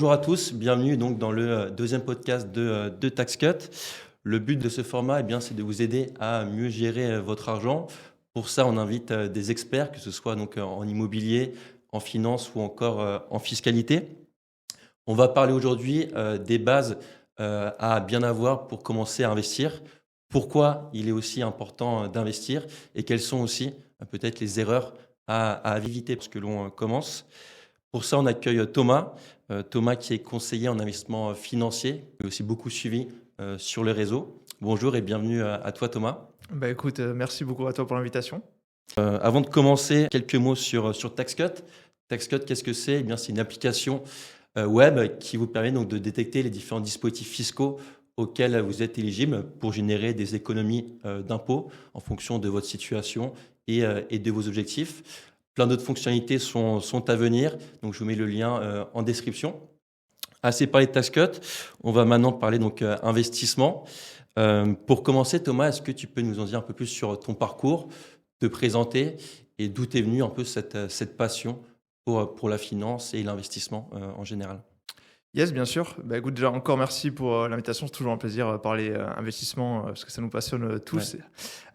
Bonjour à tous, bienvenue donc dans le deuxième podcast de TaxCut. Le but de ce format, c'est de vous aider à mieux gérer votre argent. Pour ça, on invite des experts, que ce soit donc en immobilier, en finance ou encore en fiscalité. On va parler aujourd'hui des bases à bien avoir pour commencer à investir. Pourquoi il est aussi important d'investir et quelles sont aussi peut-être les erreurs à éviter lorsque l'on commence. Pour ça, on accueille Thomas. Thomas qui est conseiller en investissement financier, et aussi beaucoup suivi sur les réseaux. Bonjour et bienvenue à toi Thomas. Écoute, merci beaucoup à toi pour l'invitation. Avant de commencer, quelques mots sur TaxCut. TaxCut, qu'est-ce que c'est? C'est une application web qui vous permet donc de détecter les différents dispositifs fiscaux auxquels vous êtes éligible pour générer des économies d'impôts en fonction de votre situation et de vos objectifs. Plein d'autres fonctionnalités sont à venir, donc je vous mets le lien en description. Assez parlé de TaxCut, on va maintenant parler donc investissement. Pour commencer, Thomas, est-ce que tu peux nous en dire un peu plus sur ton parcours, te présenter et d'où est venue un peu cette passion pour la finance et l'investissement en général? Yes, bien sûr. Écoute, déjà encore merci pour l'invitation. C'est toujours un plaisir de parler investissement parce que ça nous passionne tous.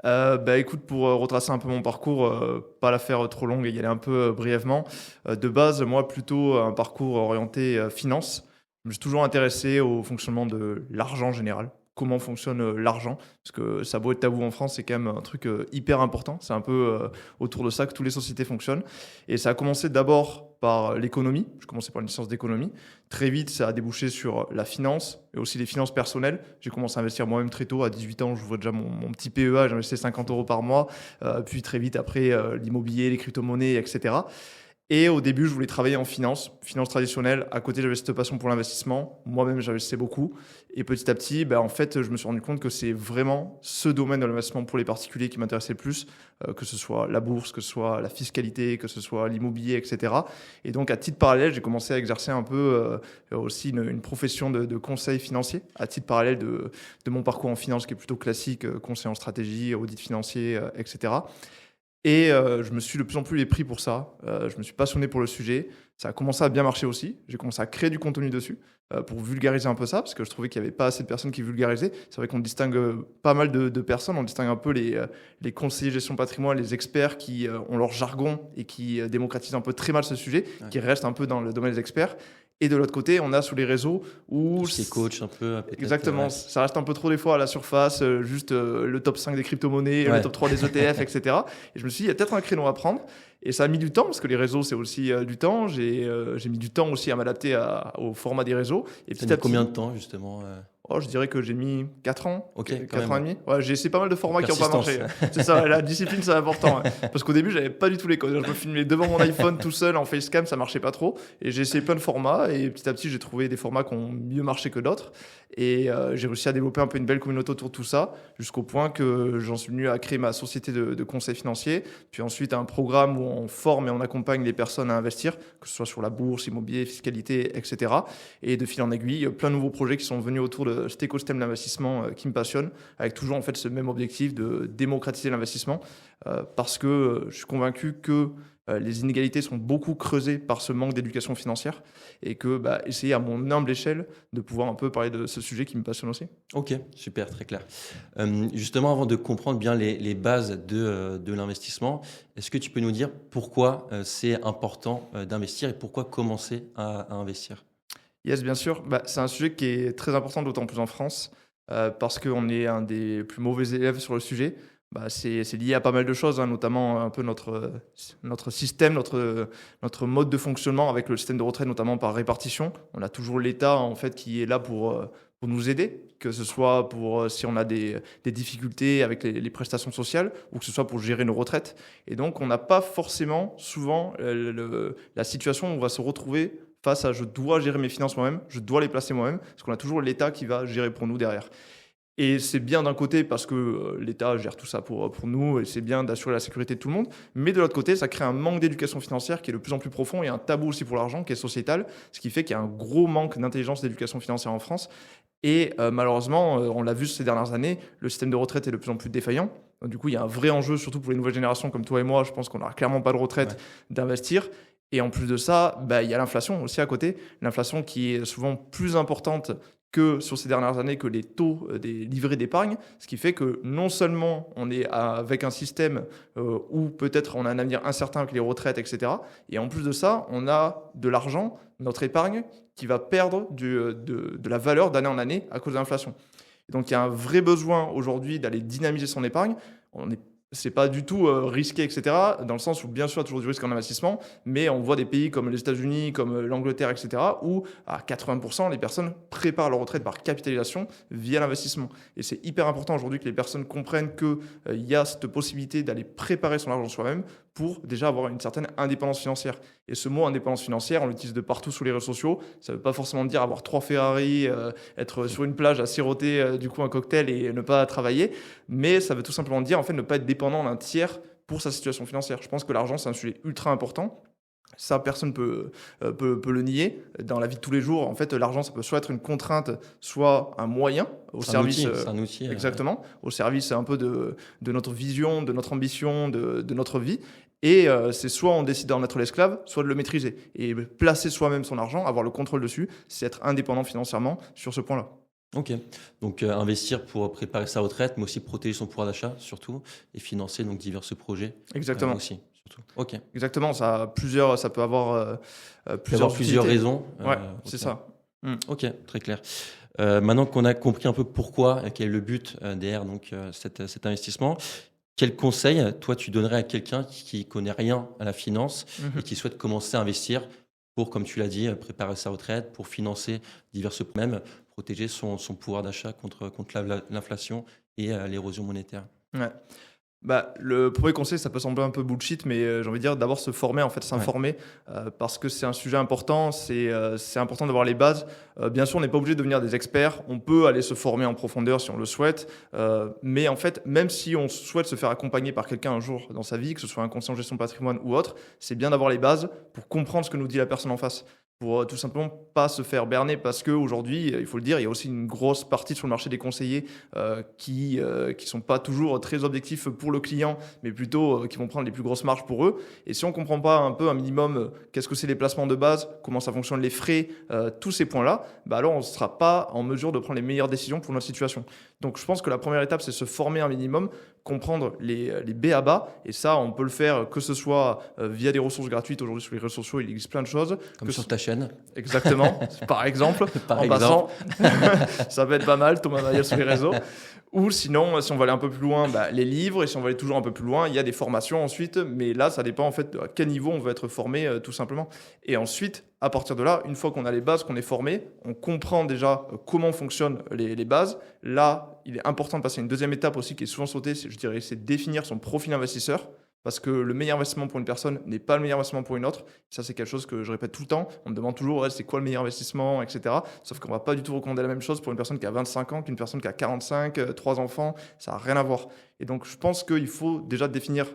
Ouais. Écoute, pour retracer un peu mon parcours, pas la faire trop longue et y aller un peu brièvement. De base, moi, plutôt un parcours orienté finance. Je me suis toujours intéressé au fonctionnement de l'argent en général. Comment fonctionne l'argent? Parce que ça a beau être tabou en France, c'est quand même un truc hyper important. C'est un peu autour de ça que toutes les sociétés fonctionnent. Et ça a commencé d'abord par l'économie. Je commençais par une licence d'économie. Très vite, ça a débouché sur la finance et aussi les finances personnelles. J'ai commencé à investir moi-même très tôt. À 18 ans, j'ouvrais déjà mon petit PEA. J'investissais 50 € par mois. Puis très vite après, l'immobilier, les crypto-monnaies, etc. Et au début, je voulais travailler en finance traditionnelle. À côté, j'avais cette passion pour l'investissement. Moi-même, j'investissais beaucoup. Et petit à petit, en fait, je me suis rendu compte que c'est vraiment ce domaine de l'investissement pour les particuliers qui m'intéressait le plus, que ce soit la bourse, que ce soit la fiscalité, que ce soit l'immobilier, etc. Et donc, à titre parallèle, j'ai commencé à exercer un peu aussi une profession de conseil financier, à titre parallèle de mon parcours en finance qui est plutôt classique, conseil en stratégie, audit financier, etc. Et je me suis de plus en plus les pris pour ça. Je me suis passionné pour le sujet. Ça a commencé à bien marcher aussi. J'ai commencé à créer du contenu dessus pour vulgariser un peu ça, parce que je trouvais qu'il n'y avait pas assez de personnes qui vulgarisaient. C'est vrai qu'on distingue pas mal de personnes. On distingue un peu les conseillers gestion patrimoine, les experts qui ont leur jargon et qui démocratisent un peu très mal ce sujet, qui restent un peu dans le domaine des experts. Et de l'autre côté, on a sous les réseaux où... C'est coach un peu, peut-être. Exactement, ça reste un peu trop des fois à la surface, juste le top 5 des crypto-monnaies, le top 3 des ETF, etc. Et je me suis dit, il y a peut-être un créneau à prendre. Et ça a mis du temps, parce que les réseaux, c'est aussi du temps. J'ai mis du temps aussi à m'adapter au format des réseaux. Et Ça a mis combien de temps, justement je dirais que j'ai mis 4 ans, Ok, 4 ans et demi. Ouais, j'ai essayé pas mal de formats qui n'ont pas Persistance. marché. C'est ça, la discipline, c'est important. Parce qu'au début, j'avais pas du tout les codes. Je me filmais devant mon iPhone tout seul en facecam, ça marchait pas trop. Et j'ai essayé plein de formats et petit à petit, j'ai trouvé des formats qui ont mieux marché que d'autres. Et j'ai réussi à développer un peu une belle communauté autour de tout ça, jusqu'au point que j'en suis venu à créer ma société de conseil financier. Puis ensuite, un programme où on forme et on accompagne les personnes à investir, que ce soit sur la bourse, immobilier, fiscalité, etc. Et de fil en aiguille, plein de nouveaux projets qui sont venus autour de cet écosystème d'investissement qui me passionne, avec toujours en fait ce même objectif de démocratiser l'investissement, parce que je suis convaincu que les inégalités sont beaucoup creusées par ce manque d'éducation financière et que essayer à mon humble échelle de pouvoir un peu parler de ce sujet qui me passionne aussi. Ok, super, très clair. Justement, avant de comprendre bien les bases de l'investissement, est-ce que tu peux nous dire pourquoi c'est important d'investir et pourquoi commencer à investir? Yes, bien sûr. C'est un sujet qui est très important, d'autant plus en France, parce qu'on est un des plus mauvais élèves sur le sujet. C'est lié à pas mal de choses, hein, notamment un peu notre système, notre mode de fonctionnement avec le système de retraite, notamment par répartition. On a toujours l'État en fait qui est là pour nous aider, que ce soit pour si on a des difficultés avec les prestations sociales ou que ce soit pour gérer nos retraites. Et donc, on n'a pas forcément souvent la situation où on va se retrouver face à je dois gérer mes finances moi-même, je dois les placer moi-même, parce qu'on a toujours l'État qui va gérer pour nous derrière. Et c'est bien d'un côté parce que l'État gère tout ça pour nous et c'est bien d'assurer la sécurité de tout le monde. Mais de l'autre côté, ça crée un manque d'éducation financière qui est de plus en plus profond et un tabou aussi pour l'argent qui est sociétal, ce qui fait qu'il y a un gros manque d'intelligence d'éducation financière en France. Et malheureusement, on l'a vu ces dernières années, le système de retraite est de plus en plus défaillant. Donc, du coup, il y a un vrai enjeu, surtout pour les nouvelles générations comme toi et moi. Je pense qu'on n'a clairement pas de retraite d'investir. Et en plus de ça, il y a l'inflation aussi à côté. L'inflation qui est souvent plus importante que sur ces dernières années que les taux des livrets d'épargne, ce qui fait que non seulement on est avec un système où peut-être on a un avenir incertain avec les retraites, etc. Et en plus de ça, on a de l'argent, notre épargne, qui va perdre de la valeur d'année en année à cause de l'inflation. Et donc il y a un vrai besoin aujourd'hui d'aller dynamiser son épargne. C'est pas du tout risqué, etc. Dans le sens où, bien sûr, il y a toujours du risque en investissement, mais on voit des pays comme les États-Unis, comme l'Angleterre, etc., où à 80%, les personnes préparent leur retraite par capitalisation via l'investissement. Et c'est hyper important aujourd'hui que les personnes comprennent qu'il y a cette possibilité d'aller préparer son argent soi-même pour déjà avoir une certaine indépendance financière. Et ce mot indépendance financière, on l'utilise de partout sur les réseaux sociaux. Ça ne veut pas forcément dire avoir 3 Ferrari, être sur une plage à siroter du coup un cocktail et ne pas travailler, mais ça veut tout simplement dire en fait ne pas être dépendant d'un tiers pour sa situation financière. Je pense que l'argent, c'est un sujet ultra important. Ça, personne peut le nier. Dans la vie de tous les jours, en fait, l'argent, ça peut soit être une contrainte, soit un moyen au service. C'est un outil. Exactement. Au service un peu de notre vision, de notre ambition, de notre vie. Et c'est soit on décide d'en être l'esclave, soit de le maîtriser. Et placer soi-même son argent, avoir le contrôle dessus, c'est être indépendant financièrement sur ce point-là. Ok, donc investir pour préparer sa retraite, mais aussi protéger son pouvoir d'achat surtout, et financer donc divers projets. Exactement. Aussi, surtout. Ok. Exactement, ça peut avoir plusieurs raisons. Ouais, c'est ça. Ok, très clair. Maintenant qu'on a compris un peu pourquoi, quel est le but derrière donc, cet investissement, quel conseil, toi, tu donnerais à quelqu'un qui connaît rien à la finance et qui souhaite commencer à investir pour, comme tu l'as dit, préparer sa retraite, pour financer divers problèmes, protéger son pouvoir d'achat contre l'inflation et l'érosion monétaire? Ouais. Le premier conseil, ça peut sembler un peu bullshit, mais j'ai envie de dire d'abord se former, en fait, s'informer, parce que c'est un sujet important, c'est important d'avoir les bases. Bien sûr, on n'est pas obligé de devenir des experts, on peut aller se former en profondeur si on le souhaite, mais en fait, même si on souhaite se faire accompagner par quelqu'un un jour dans sa vie, que ce soit un conseiller en gestion de patrimoine ou autre, c'est bien d'avoir les bases pour comprendre ce que nous dit la personne en face. Pour tout simplement pas se faire berner, parce qu'aujourd'hui, il faut le dire, il y a aussi une grosse partie sur le marché des conseillers qui sont pas toujours très objectifs pour le client, mais plutôt qui vont prendre les plus grosses marges pour eux. Et si on comprend pas un peu un minimum qu'est-ce que c'est les placements de base, comment ça fonctionne les frais, tous ces points-là, alors on ne sera pas en mesure de prendre les meilleures décisions pour notre situation. Donc je pense que la première étape, c'est se former un minimum, comprendre les B à bas, et ça, on peut le faire que ce soit via des ressources gratuites. Aujourd'hui, sur les réseaux sociaux, il existe plein de choses. Comme sur ta chaîne. Exactement, par exemple. Passant, ça peut être pas mal, Thomas Mayel sur les réseaux. Ou sinon, si on veut aller un peu plus loin, les livres. Et si on veut aller toujours un peu plus loin, il y a des formations ensuite. Mais là, ça dépend en fait à quel niveau on veut être formé, tout simplement. Et ensuite, à partir de là, une fois qu'on a les bases, qu'on est formé, on comprend déjà comment fonctionnent les bases. Là, il est important de passer à une deuxième étape aussi qui est souvent sautée, c'est définir son profil investisseur. Parce que le meilleur investissement pour une personne n'est pas le meilleur investissement pour une autre. Ça, c'est quelque chose que je répète tout le temps. On me demande toujours, c'est quoi le meilleur investissement, etc. Sauf qu'on ne va pas du tout recommander la même chose pour une personne qui a 25 ans qu'une personne qui a 45, 3 enfants. Ça n'a rien à voir. Et donc, je pense qu'il faut déjà définir,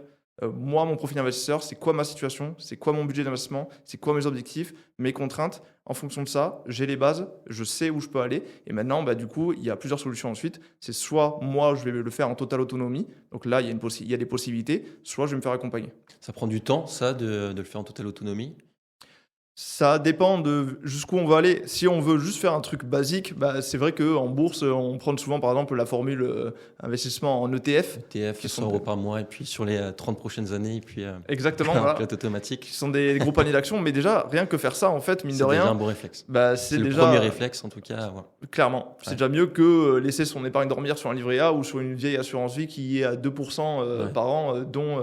moi, mon profil investisseur, c'est quoi ma situation, c'est quoi mon budget d'investissement, c'est quoi mes objectifs, mes contraintes. En fonction de ça, j'ai les bases, je sais où je peux aller. Et maintenant, du coup, il y a plusieurs solutions ensuite. C'est soit moi, je vais le faire en totale autonomie. Donc là, il y a des possibilités. Soit je vais me faire accompagner. Ça prend du temps, ça, de le faire en totale autonomie? Ça dépend de jusqu'où on va aller. Si on veut juste faire un truc basique, c'est vrai qu'en bourse, on prend souvent par exemple la formule investissement en ETF. ETF, qui 100 € par mois, et puis sur les 30 prochaines années, et puis exactement, un pilote automatique. Qui sont des gros paniers d'actions, mais déjà, rien que faire ça, en fait, mine de rien. C'est déjà un bon réflexe. C'est le déjà premier réflexe, en tout cas. Ouais. Clairement. C'est déjà mieux que laisser son épargne dormir sur un livret A ou sur une vieille assurance vie qui est à 2% par an, dont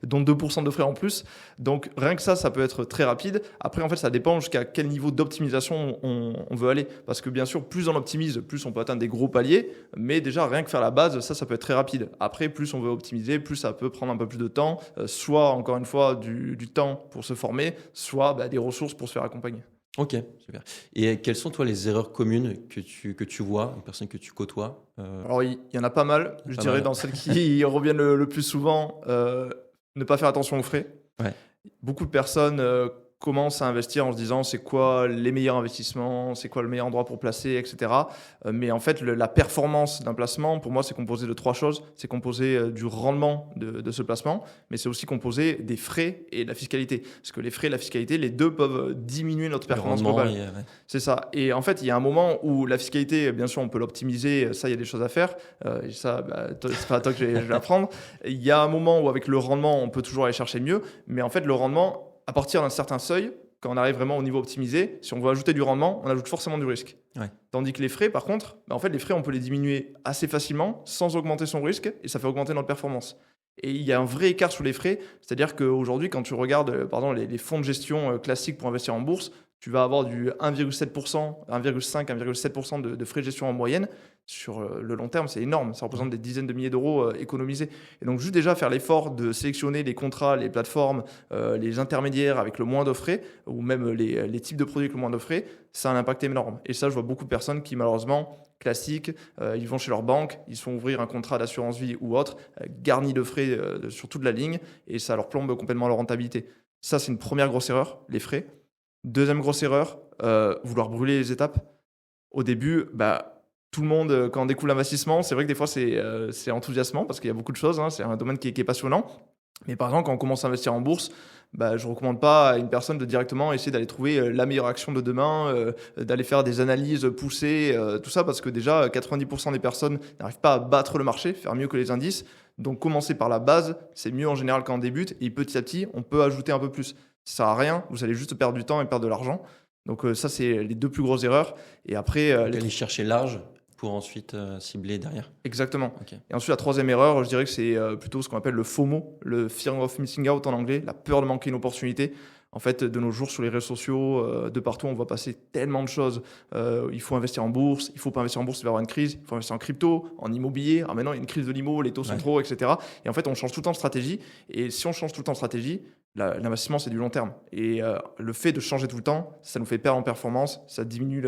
2% de frais en plus. Donc, rien que ça peut être très rapide. Après, en fait, ça dépend jusqu'à quel niveau d'optimisation on veut aller. Parce que bien sûr, plus on optimise, plus on peut atteindre des gros paliers. Mais déjà, rien que faire la base, ça peut être très rapide. Après, plus on veut optimiser, plus ça peut prendre un peu plus de temps. Soit, encore une fois, du temps pour se former, soit des ressources pour se faire accompagner. Ok, super. Et quelles sont, toi, les erreurs communes que tu vois, une personne que tu côtoies? Alors, il y en a pas mal. Je dirais dans celles qui reviennent le plus souvent, ne pas faire attention aux frais. Ouais. Beaucoup de personnes commence à investir en se disant c'est quoi les meilleurs investissements, c'est quoi le meilleur endroit pour placer, etc. Mais en fait, la performance d'un placement, pour moi, c'est composé de 3 choses. C'est composé du rendement de ce placement, mais c'est aussi composé des frais et de la fiscalité. Parce que les frais et la fiscalité, les deux peuvent diminuer notre performance globale. C'est ça. Et en fait, il y a un moment où la fiscalité, bien sûr, on peut l'optimiser. Ça, il y a des choses à faire. Et ça, c'est pas à toi que je vais l'apprendre. Il y a un moment où, avec le rendement, on peut toujours aller chercher mieux. Mais en fait, le rendement, à partir d'un certain seuil, quand on arrive vraiment au niveau optimisé, si on veut ajouter du rendement, on ajoute forcément du risque. Ouais. Tandis que les frais, par contre, en fait, les frais, on peut les diminuer assez facilement sans augmenter son risque et ça fait augmenter notre performance. Et il y a un vrai écart sur les frais, c'est-à-dire qu'aujourd'hui, quand tu regardes les fonds de gestion classiques pour investir en bourse, tu vas avoir du 1,7%, 1,5, 1,7% de frais de gestion en moyenne. Sur le long terme, c'est énorme. Ça représente des dizaines de milliers d'euros économisés. Et donc, juste déjà faire l'effort de sélectionner les contrats, les plateformes, les intermédiaires avec le moins de frais, ou même les types de produits avec le moins de frais, ça a un impact énorme. Et ça, je vois beaucoup de personnes qui, malheureusement, classiques, ils vont chez leur banque, ils se font ouvrir un contrat d'assurance vie ou autre, garni de frais sur toute la ligne, et ça leur plombe complètement leur rentabilité. Ça, c'est une première grosse erreur, les frais. Deuxième grosse erreur, vouloir brûler les étapes. Au début, tout le monde, quand on découvre l'investissement, c'est vrai que des fois, c'est enthousiasmant parce qu'il y a beaucoup de choses. C'est un domaine qui est passionnant. Mais par exemple, quand on commence à investir en bourse, je ne recommande pas à une personne de directement essayer d'aller trouver la meilleure action de demain, d'aller faire des analyses poussées, tout ça, parce que déjà, 90% des personnes n'arrivent pas à battre le marché, faire mieux que les indices. Donc, commencer par la base, c'est mieux en général quand on débute. Et petit à petit, on peut ajouter un peu plus. Ça sert à rien, vous allez juste perdre du temps et perdre de l'argent. Donc ça, c'est les 2 plus grosses erreurs. Et après, aller chercher large pour ensuite cibler derrière. Exactement. Okay. Et ensuite, la troisième erreur, je dirais que c'est plutôt ce qu'on appelle le FOMO, le Fear of Missing Out en anglais, la peur de manquer une opportunité. En fait, de nos jours, sur les réseaux sociaux, de partout, on voit passer tellement de choses. Il faut investir en bourse, il ne faut pas investir en bourse, il va y avoir une crise. Il faut investir en crypto, en immobilier. Ah, maintenant, il y a une crise de l'immo, les taux sont trop, etc. Et en fait, on change tout le temps de stratégie. Et si on change tout le temps de stratégie, l'investissement, c'est du long terme. Et le fait de changer tout le temps, ça nous fait perdre en performance, ça diminue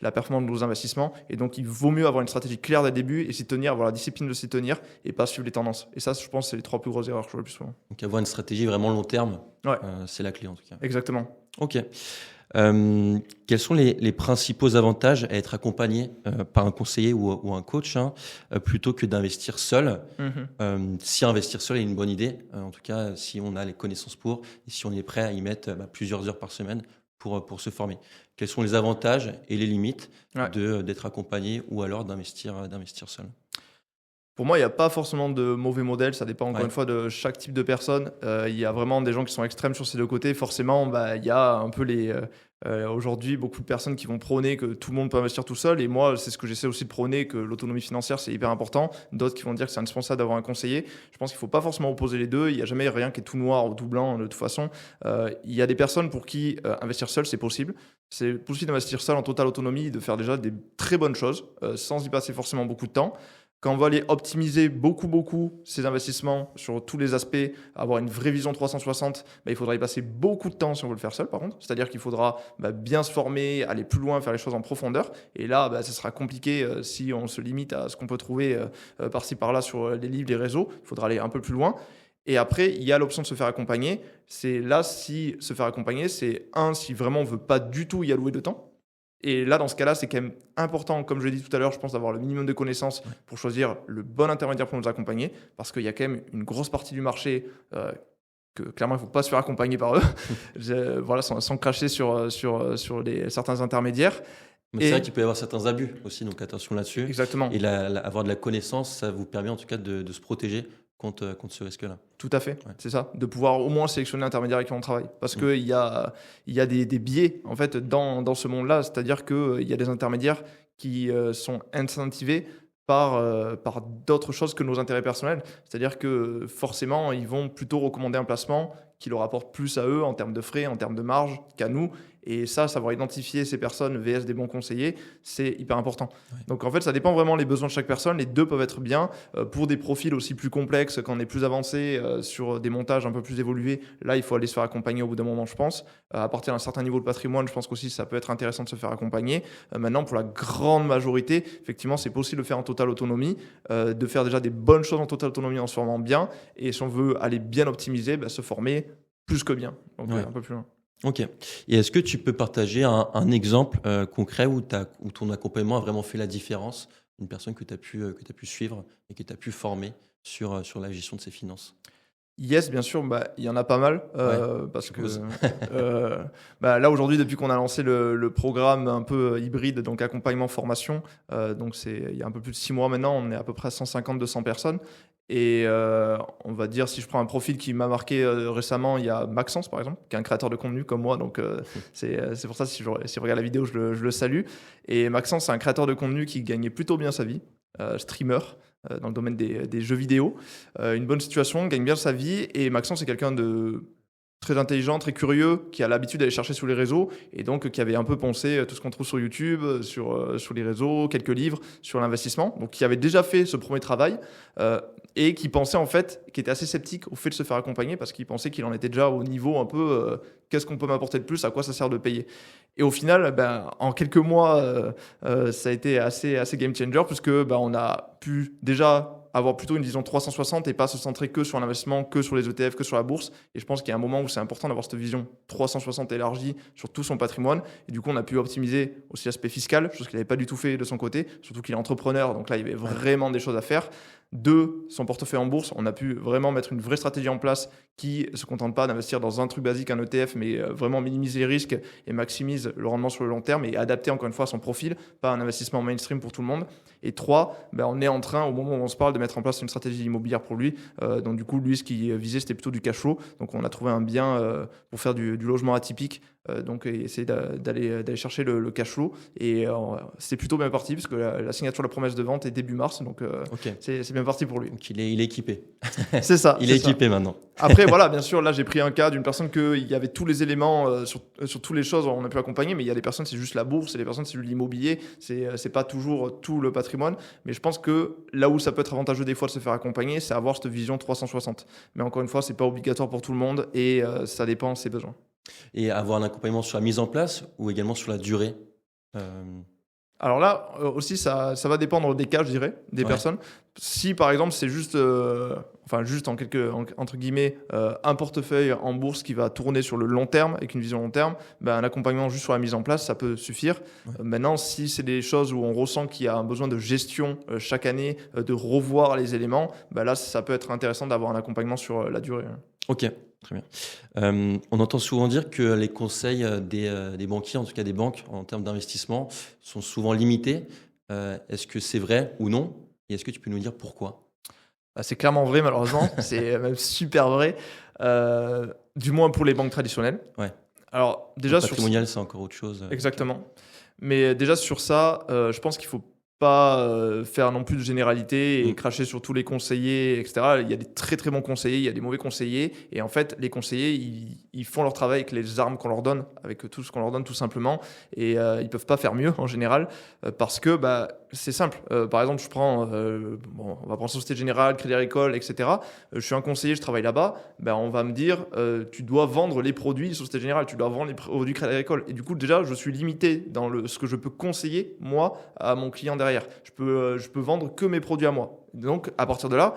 la performance de nos investissements. Et donc, il vaut mieux avoir une stratégie claire dès le début et s'y tenir, avoir la discipline de s'y tenir et pas suivre les tendances. Et ça, je pense, c'est les 3 plus grosses erreurs que je vois le plus souvent. Donc, avoir une stratégie vraiment long terme, c'est la clé en tout cas. Exactement. Ok. Quels sont les principaux avantages à être accompagné par un conseiller ou un coach plutôt que d'investir seul? Si investir seul est une bonne idée, en tout cas si on a les connaissances pour et si on est prêt à y mettre plusieurs heures par semaine pour se former. Quels sont les avantages et les limites d'être accompagné ou alors d'investir seul? Pour moi, il n'y a pas forcément de mauvais modèle. Ça dépend encore une fois de chaque type de personne. Il y a vraiment des gens qui sont extrêmes sur ces 2 côtés. Forcément, il y a un peu aujourd'hui, beaucoup de personnes qui vont prôner que tout le monde peut investir tout seul. Et moi, c'est ce que j'essaie aussi de prôner, que l'autonomie financière, c'est hyper important. D'autres qui vont dire que c'est indispensable d'avoir un conseiller. Je pense qu'il ne faut pas forcément opposer les deux. Il n'y a jamais rien qui est tout noir ou tout blanc de toute façon. Il y a des personnes pour qui investir seul, c'est possible. C'est possible d'investir seul en totale autonomie, de faire déjà des très bonnes choses sans y passer forcément beaucoup de temps. Quand on va aller optimiser beaucoup ces investissements sur tous les aspects, avoir une vraie vision 360, il faudra y passer beaucoup de temps si on veut le faire seul par contre. C'est-à-dire qu'il faudra bien se former, aller plus loin, faire les choses en profondeur. Et là, ça sera compliqué si on se limite à ce qu'on peut trouver par-ci par-là sur les livres, les réseaux. Il faudra aller un peu plus loin. Et après, il y a l'option de se faire accompagner. C'est là, si se faire accompagner, c'est si vraiment on ne veut pas du tout y allouer de temps. Et là, dans ce cas-là, c'est quand même important, comme je l'ai dit tout à l'heure, je pense d'avoir le minimum de connaissances pour choisir le bon intermédiaire pour nous accompagner, parce qu'il y a quand même une grosse partie du marché que clairement, il ne faut pas se faire accompagner par eux, sans cracher sur certains intermédiaires. Mais c'est vrai qu'il peut y avoir certains abus aussi, donc attention là-dessus. Exactement. Et avoir de la connaissance, ça vous permet en tout cas de se protéger contre ce risque-là. Tout à fait, c'est ça, de pouvoir au moins sélectionner l'intermédiaire avec qui on travaille. Parce qu'il y a des biais en fait, dans ce monde-là, c'est-à-dire qu'il y a des intermédiaires qui sont incentivés par d'autres choses que nos intérêts personnels. C'est-à-dire que forcément, ils vont plutôt recommander un placement qui leur apporte plus à eux en termes de frais, en termes de marge qu'à nous. Et ça, savoir identifier ces personnes VS des bons conseillers, c'est hyper important. Ouais. Donc en fait, ça dépend vraiment des besoins de chaque personne. Les deux peuvent être bien. Pour des profils aussi plus complexes, quand on est plus avancé sur des montages un peu plus évolués, là, il faut aller se faire accompagner au bout d'un moment, je pense. À partir d'un certain niveau de patrimoine, je pense qu'aussi ça peut être intéressant de se faire accompagner. Maintenant, pour la grande majorité, effectivement, c'est possible de faire en totale autonomie, de faire déjà des bonnes choses en totale autonomie en se formant bien. Et si on veut aller bien optimiser, se former plus que bien. Donc un peu plus loin. Ok. Et est-ce que tu peux partager un exemple concret où ton accompagnement a vraiment fait la différence? Une personne que tu as pu suivre et que tu as pu former sur la gestion de ses finances? Yes, bien sûr, il y en a pas mal, Ouais, je parce que, suppose. là, aujourd'hui, depuis qu'on a lancé le programme un peu hybride, donc accompagnement formation, donc il y a un peu plus de 6 mois maintenant, on est à peu près 150-200 personnes et on va dire, si je prends un profil qui m'a marqué, récemment, il y a Maxence, par exemple, qui est un créateur de contenu comme moi, donc c'est pour ça, si je regarde la vidéo, je le salue. Et Maxence, c'est un créateur de contenu qui gagnait plutôt bien sa vie, streamer, dans le domaine des jeux vidéo. Une bonne situation, gagne bien sa vie. Et Maxence, c'est quelqu'un de très intelligent, très curieux, qui a l'habitude d'aller chercher sur les réseaux et donc qui avait un peu poncé tout ce qu'on trouve sur YouTube, sur les réseaux, quelques livres sur l'investissement. Donc qui avait déjà fait ce premier travail et qui pensait en fait, qui était assez sceptique au fait de se faire accompagner parce qu'il pensait qu'il en était déjà au niveau un peu qu'est-ce qu'on peut m'apporter de plus, à quoi ça sert de payer. Et au final, en quelques mois, ça a été assez game changer puisque on a pu déjà avoir plutôt une vision 360 et pas se centrer que sur l'investissement, que sur les ETF, que sur la bourse. Et je pense qu'il y a un moment où c'est important d'avoir cette vision 360 élargie sur tout son patrimoine. Et du coup, on a pu optimiser aussi l'aspect fiscal, chose qu'il n'avait pas du tout fait de son côté, surtout qu'il est entrepreneur. Donc là, il y avait vraiment des choses à faire. Deux, son portefeuille en bourse, on a pu vraiment mettre une vraie stratégie en place qui ne se contente pas d'investir dans un truc basique, un ETF, mais vraiment minimiser les risques et maximise le rendement sur le long terme et adapter encore une fois à son profil, pas un investissement mainstream pour tout le monde. Et trois, on est en train, au moment où on se parle, de mettre en place une stratégie immobilière pour lui. Donc du coup, lui, ce qu'il visait, c'était plutôt du cash flow. Donc on a trouvé un bien pour faire du logement atypique. Donc essayer d'aller chercher le cash flow. Et c'est plutôt bien parti, parce que la signature de la promesse de vente est début mars. Donc Ok. c'est bien parti pour lui. Donc il est équipé. C'est ça. Il c'est est ça. équipé maintenant. Après, voilà, bien sûr, là, j'ai pris un cas d'une personne il y avait tous les éléments sur toutes les choses, on a pu accompagner, mais il y a des personnes, c'est juste la bourse, et des personnes, c'est l'immobilier, c'est pas toujours tout le patrimoine. Mais je pense que là où ça peut être avantageux des fois de se faire accompagner, c'est avoir cette vision 360. Mais encore une fois, c'est pas obligatoire pour tout le monde et ça dépend de ses besoins. Et avoir un accompagnement sur la mise en place ou également sur la durée? Alors là, aussi, ça va dépendre des cas, je dirais, des Ouais. personnes. Si, par exemple, c'est juste, juste entre guillemets, un portefeuille en bourse qui va tourner sur le long terme, avec une vision long terme, un accompagnement juste sur la mise en place, ça peut suffire. Ouais. Maintenant, si c'est des choses où on ressent qu'il y a un besoin de gestion chaque année, de revoir les éléments, là, ça peut être intéressant d'avoir un accompagnement sur la durée. Ok, très bien. On entend souvent dire que les conseils des banquiers, en tout cas des banques, en termes d'investissement, sont souvent limités. Est-ce que c'est vrai ou non? Et est-ce que tu peux nous dire pourquoi? C'est clairement vrai, malheureusement. C'est même super vrai. Du moins pour les banques traditionnelles. Ouais. Alors, Le déjà sur patrimonial, c'est encore autre chose. Exactement. Mais déjà sur ça, je pense qu'il faut pas faire non plus de généralité et cracher sur tous les conseillers, etc. Il y a des très très bons conseillers, il y a des mauvais conseillers. Et en fait, les conseillers, ils font leur travail avec les armes qu'on leur donne, avec tout ce qu'on leur donne tout simplement. Et ils peuvent pas faire mieux en général parce que c'est simple. Par exemple, je prends, on va prendre Société Générale, Crédit Agricole, etc. Je suis un conseiller, je travaille là-bas. On va me dire, tu dois vendre les produits Société Générale, tu dois vendre les produits Crédit Agricole. Et du coup, déjà, je suis limité dans ce que je peux conseiller, moi, à mon client derrière. Je peux vendre que mes produits à moi. Donc, à partir de là,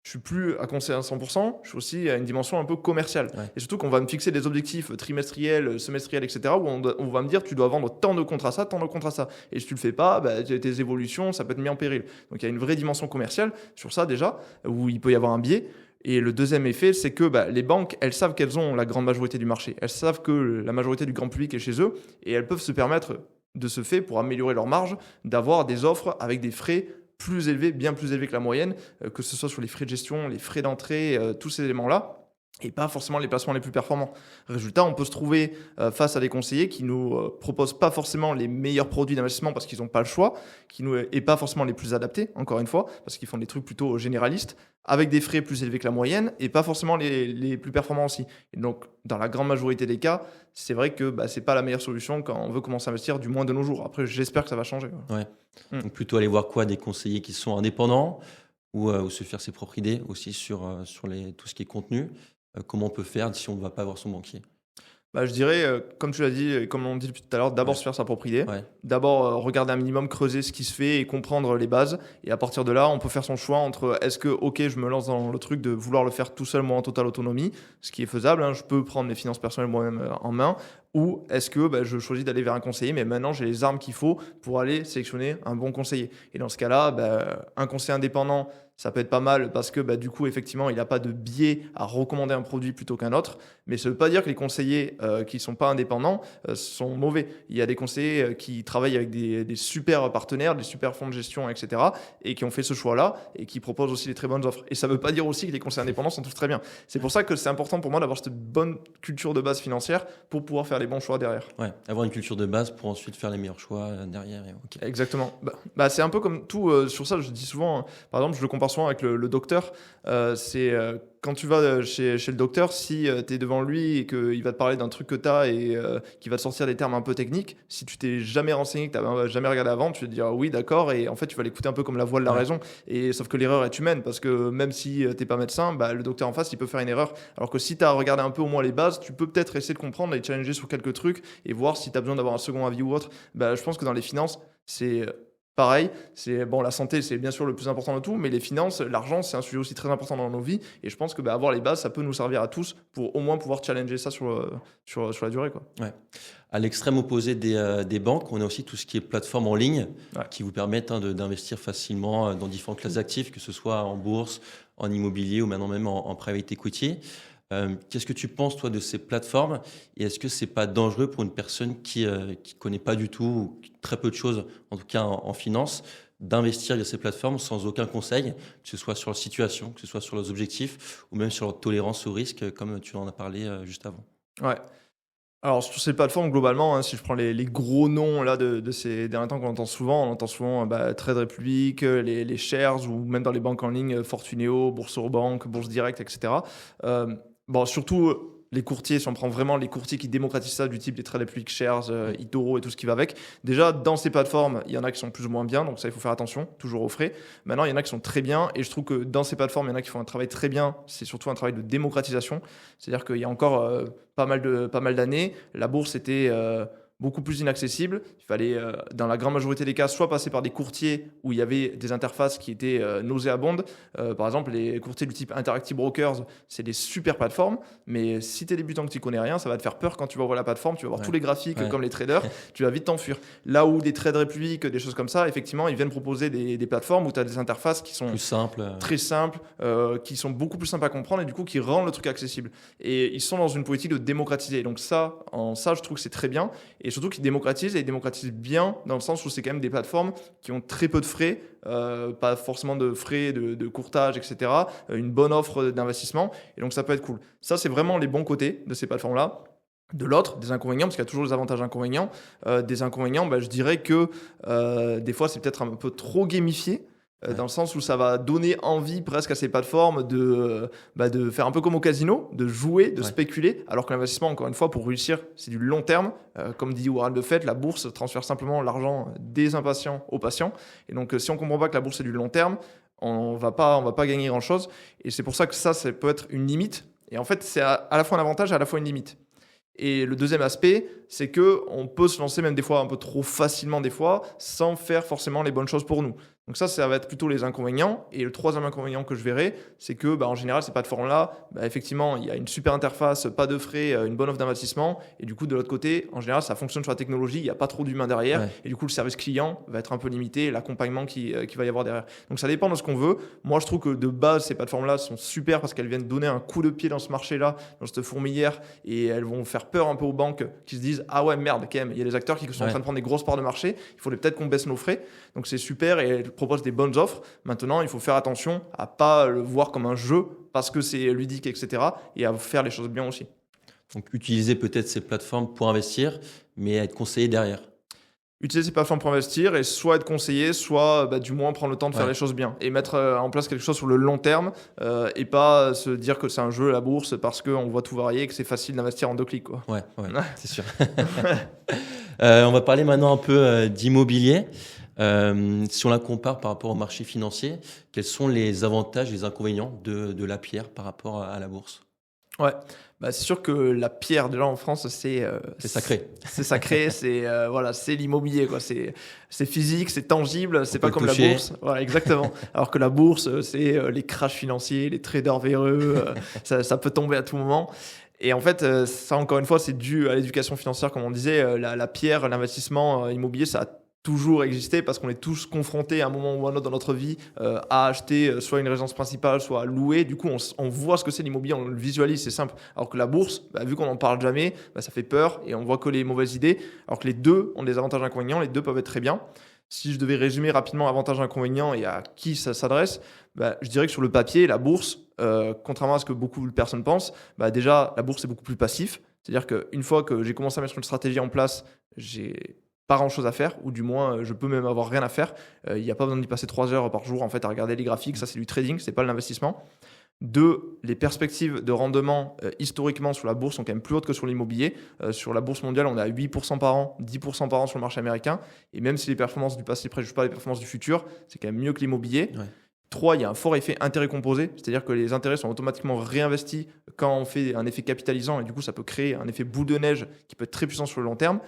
je suis plus à conseiller à 100%, je suis aussi à une dimension un peu commerciale. Ouais. Et surtout qu'on va me fixer des objectifs trimestriels, semestriels, etc. où on va me dire, tu dois vendre tant de contrats ça, tant de contrats ça. Et si tu le fais pas, tes évolutions, ça peut être mis en péril. Donc, il y a une vraie dimension commerciale sur ça déjà, où il peut y avoir un biais. Et le deuxième effet, c'est que les banques, elles savent qu'elles ont la grande majorité du marché. Elles savent que la majorité du grand public est chez eux et elles peuvent se permettre de ce fait, pour améliorer leur marge, d'avoir des offres avec des frais plus élevés, bien plus élevés que la moyenne, que ce soit sur les frais de gestion, les frais d'entrée, tous ces éléments-là, et pas forcément les placements les plus performants. Résultat, on peut se trouver face à des conseillers qui nous proposent pas forcément les meilleurs produits d'investissement parce qu'ils n'ont pas le choix, et pas forcément les plus adaptés, encore une fois, parce qu'ils font des trucs plutôt généralistes, avec des frais plus élevés que la moyenne, et pas forcément les plus performants aussi. Et donc, dans la grande majorité des cas, c'est vrai que c'est pas la meilleure solution quand on veut commencer à investir, du moins de nos jours. Après, j'espère que ça va changer. Ouais. Donc plutôt aller voir quoi? Des conseillers qui sont indépendants ou se faire ses propres idées aussi sur tout ce qui est contenu. Comment on peut faire si on ne va pas voir son banquier? Je dirais, comme tu l'as dit et comme on dit depuis tout à l'heure, d'abord Ouais. se faire sa propre idée. Ouais. D'abord, regarder un minimum, creuser ce qui se fait et comprendre les bases. Et à partir de là, on peut faire son choix entre est-ce que, ok, je me lance dans le truc de vouloir le faire tout seul, moi, en totale autonomie, ce qui est faisable, hein, je peux prendre mes finances personnelles moi-même en main, ou est-ce que je choisis d'aller vers un conseiller, mais maintenant j'ai les armes qu'il faut pour aller sélectionner un bon conseiller. Et dans ce cas-là, un conseiller indépendant, ça peut être pas mal parce que du coup, effectivement, il n'a pas de biais à recommander un produit plutôt qu'un autre. Mais ça ne veut pas dire que les conseillers qui ne sont pas indépendants sont mauvais. Il y a des conseillers qui travaillent avec des super partenaires, des super fonds de gestion, etc. et qui ont fait ce choix-là et qui proposent aussi des très bonnes offres. Et ça ne veut pas dire aussi que les conseillers indépendants sont tous très bien. C'est pour ça que c'est important pour moi d'avoir cette bonne culture de base financière pour pouvoir faire les bons choix derrière. Ouais, avoir une culture de base pour ensuite faire les meilleurs choix derrière. Ok. Exactement. C'est un peu comme tout sur ça. Je dis souvent, par exemple, je le compare souvent avec le docteur. Quand tu vas chez le docteur, si tu es devant lui et qu'il va te parler d'un truc que tu as et qu'il va te sortir des termes un peu techniques, si tu t'es jamais renseigné, que tu n'as jamais regardé avant, tu vas te dire oui, d'accord, et en fait, tu vas l'écouter un peu comme la voix de la Ouais. raison. Et sauf que l'erreur est humaine parce que même si tu n'es pas médecin, le docteur en face, il peut faire une erreur. Alors que si tu as regardé un peu au moins les bases, tu peux peut-être essayer de comprendre et challenger sur quelques trucs et voir si tu as besoin d'avoir un second avis ou autre. Je pense que dans les finances, c'est pareil. La santé, c'est bien sûr le plus important de tout, mais les finances, l'argent, c'est un sujet aussi très important dans nos vies. Et je pense que avoir les bases, ça peut nous servir à tous pour au moins pouvoir challenger ça sur la durée, quoi. Ouais. À l'extrême opposé des banques, on a aussi tout ce qui est plateforme en ligne Ouais. qui vous permettent d'investir facilement dans différentes classes d'actifs, que ce soit en bourse, en immobilier ou maintenant même en private equity. Qu'est-ce que tu penses, toi, de ces plateformes et est-ce que c'est pas dangereux pour une personne qui connaît pas du tout ou très peu de choses, en tout cas en finance, d'investir via ces plateformes sans aucun conseil, que ce soit sur leur situation, que ce soit sur leurs objectifs ou même sur leur tolérance au risque, comme tu en as parlé juste avant? Ouais. Alors, sur ces plateformes, globalement, hein, si je prends les gros noms là, de ces derniers temps qu'on entend souvent, on entend souvent Trade Republic, les shares ou même dans les banques en ligne, Fortuneo, Boursorama, Bourse Direct, etc. Surtout les courtiers, si on prend vraiment les courtiers qui démocratisent ça, du type des Trade Republic Shares, eToro et tout ce qui va avec. Déjà, dans ces plateformes, il y en a qui sont plus ou moins bien, donc ça, il faut faire attention, toujours au frais. Maintenant, il y en a qui sont très bien, et je trouve que dans ces plateformes, il y en a qui font un travail très bien. C'est surtout un travail de démocratisation. C'est-à-dire qu'il y a encore pas mal d'années, la bourse était beaucoup plus inaccessible. Il fallait, dans la grande majorité des cas, soit passer par des courtiers où il y avait des interfaces qui étaient nauséabondes. Par exemple, les courtiers du type Interactive Brokers, c'est des super plateformes, mais si tu es débutant que tu connais rien, ça va te faire peur quand tu vas voir la plateforme, tu vas voir tous les graphiques comme les traders, tu vas vite t'enfuir. Là où des Trade Republic, des choses comme ça, effectivement, ils viennent proposer des plateformes où tu as des interfaces qui sont Plus simple. très simples, qui sont beaucoup plus simples à comprendre et du coup qui rendent le truc accessible. Et ils sont dans une politique de démocratiser. Donc ça, je trouve que c'est très bien. Et surtout qu'ils démocratisent, et ils démocratisent bien dans le sens où c'est quand même des plateformes qui ont très peu de frais, pas forcément de frais de courtage, etc. Une bonne offre d'investissement. Et donc ça peut être cool. Ça, c'est vraiment les bons côtés de ces plateformes-là. De l'autre, des inconvénients, parce qu'il y a toujours des avantages et inconvénients. Des inconvénients, je dirais que des fois, c'est peut-être un peu trop gamifié. Dans le sens où ça va donner envie presque à ces plateformes de faire un peu comme au casino, de jouer, de spéculer, alors que l'investissement, encore une fois, pour réussir, c'est du long terme. Comme dit Warren Buffett, la bourse transfère simplement l'argent des impatients aux patients. Et donc, si on ne comprend pas que la bourse, c'est du long terme, on va pas gagner grand-chose. Et c'est pour ça que ça peut être une limite. Et en fait, c'est à la fois un avantage et à la fois une limite. Et le deuxième aspect, c'est qu'on peut se lancer même des fois un peu trop facilement des fois, sans faire forcément les bonnes choses pour nous. Donc ça va être plutôt les inconvénients. Et le troisième inconvénient que je verrai, c'est que en général, ces plateformes-là, effectivement, il y a une super interface, pas de frais, une bonne offre d'investissement. Et du coup, de l'autre côté, en général, ça fonctionne sur la technologie, il n'y a pas trop d'humains derrière. Ouais. Et du coup, le service client va être un peu limité, l'accompagnement qui va y avoir derrière. Donc ça dépend de ce qu'on veut. Moi, je trouve que de base, ces plateformes-là sont super parce qu'elles viennent donner un coup de pied dans ce marché-là, dans cette fourmilière. Et elles vont faire peur un peu aux banques qui se disent « Ah ouais, merde, quand même, il y a des acteurs qui sont en train de prendre des grosses parts de marché. Il faudrait peut-être qu'on baisse nos frais. » Donc c'est super et elles proposent des bonnes offres. Maintenant, il faut faire attention à pas le voir comme un jeu parce que c'est ludique, etc. et à faire les choses bien aussi. Donc, utiliser peut-être ces plateformes pour investir, mais être conseillé derrière. Utiliser ces plateformes pour investir et soit être conseillé, soit du moins prendre le temps de faire les choses bien et mettre en place quelque chose sur le long terme et pas se dire que c'est un jeu à la bourse parce qu'on voit tout varier et que c'est facile d'investir en 2 clics, quoi. Ouais, c'est sûr. On va parler maintenant un peu d'immobilier. Si on la compare par rapport au marché financier, quels sont les avantages et les inconvénients de la pierre par rapport à la bourse? Ouais, C'est sûr que la pierre déjà en France, C'est sacré. C'est sacré, c'est l'immobilier, quoi. C'est physique, c'est tangible, c'est On pas peut comme le la toucher. bourse. Voilà, exactement. Alors que la bourse, c'est les crashs financiers, les traders véreux, ça peut tomber à tout moment. Et en fait, ça encore une fois, c'est dû à l'éducation financière, comme on disait. La pierre, l'investissement immobilier, ça a toujours existé parce qu'on est tous confrontés à un moment ou à un autre dans notre vie à acheter soit une résidence principale, soit à louer. Du coup, on voit ce que c'est l'immobilier, on le visualise, c'est simple. Alors que la bourse, vu qu'on n'en parle jamais, ça fait peur et on voit que les mauvaises idées. Alors que les deux ont des avantages et inconvénients, les deux peuvent être très bien. Si je devais résumer rapidement avantages et inconvénients et à qui ça s'adresse, je dirais que sur le papier, la bourse, contrairement à ce que beaucoup de personnes pensent, déjà, la bourse est beaucoup plus passif. C'est-à-dire qu'une fois que j'ai commencé à mettre une stratégie en place, j'ai pas grand-chose à faire, ou du moins, je peux même avoir rien à faire. Il n'y a pas besoin d'y passer 3 heures par jour en fait, à regarder les graphiques. Ça, c'est du trading, c'est pas de l'investissement. 2, les perspectives de rendement historiquement sur la bourse sont quand même plus hautes que sur l'immobilier. Sur la bourse mondiale, on est à 8% par an, 10% par an sur le marché américain. Et même si les performances du passé ne préjugent pas les performances du futur, c'est quand même mieux que l'immobilier. Ouais. 3, il y a un fort effet intérêt composé, c'est-à-dire que les intérêts sont automatiquement réinvestis quand on fait un effet capitalisant et du coup, ça peut créer un effet boule de neige qui peut être très puissant sur le long terme.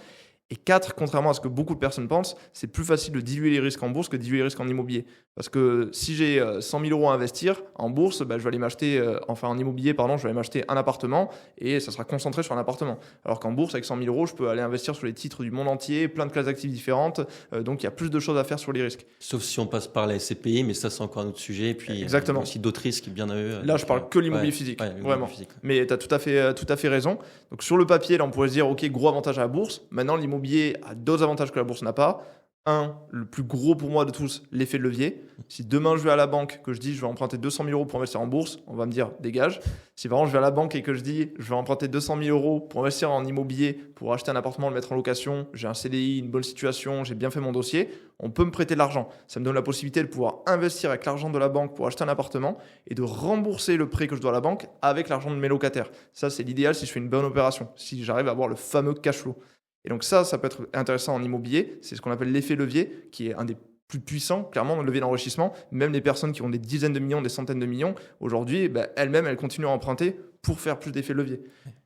Et 4, contrairement à ce que beaucoup de personnes pensent, c'est plus facile de diluer les risques en bourse que de diluer les risques en immobilier. Parce que si j'ai 100 000 euros à investir en bourse, je vais aller m'acheter, en immobilier, je vais aller m'acheter un appartement et ça sera concentré sur un appartement. Alors qu'en bourse, avec 100 000 euros, je peux aller investir sur les titres du monde entier, plein de classes d'actifs différentes. Donc il y a plus de choses à faire sur les risques. Sauf si on passe par la SCPI, mais ça, c'est encore un autre sujet. Et puis, Exactement. Il y a aussi d'autres risques bien à eux. Là, je parle que l'immobilier physique, vraiment. Physique. Mais tu as tout à fait raison. Donc sur le papier, là, on pourrait se dire, OK, gros avantage à la bourse. Maintenant, l'immobilier a d'autres avantages que la bourse n'a pas. Le plus gros pour moi de tous, l'effet de levier. Si demain je vais à la banque, que je dis je vais emprunter 200 000 euros pour investir en bourse, on va me dire dégage. Si vraiment je vais à la banque et que je dis je vais emprunter 200 000 euros pour investir en immobilier, pour acheter un appartement, le mettre en location, j'ai un CDI, une bonne situation, j'ai bien fait mon dossier, on peut me prêter de l'argent. Ça me donne la possibilité de pouvoir investir avec l'argent de la banque pour acheter un appartement et de rembourser le prêt que je dois à la banque avec l'argent de mes locataires. Ça, c'est l'idéal si je fais une bonne opération, si j'arrive à avoir le fameux cash flow. Et donc ça peut être intéressant en immobilier. C'est ce qu'on appelle l'effet levier, qui est un des plus puissants, clairement, dans le levier d'enrichissement. Même les personnes qui ont des dizaines de millions, des centaines de millions, aujourd'hui, elles-mêmes, elles continuent à emprunter pour faire plus d'effet levier.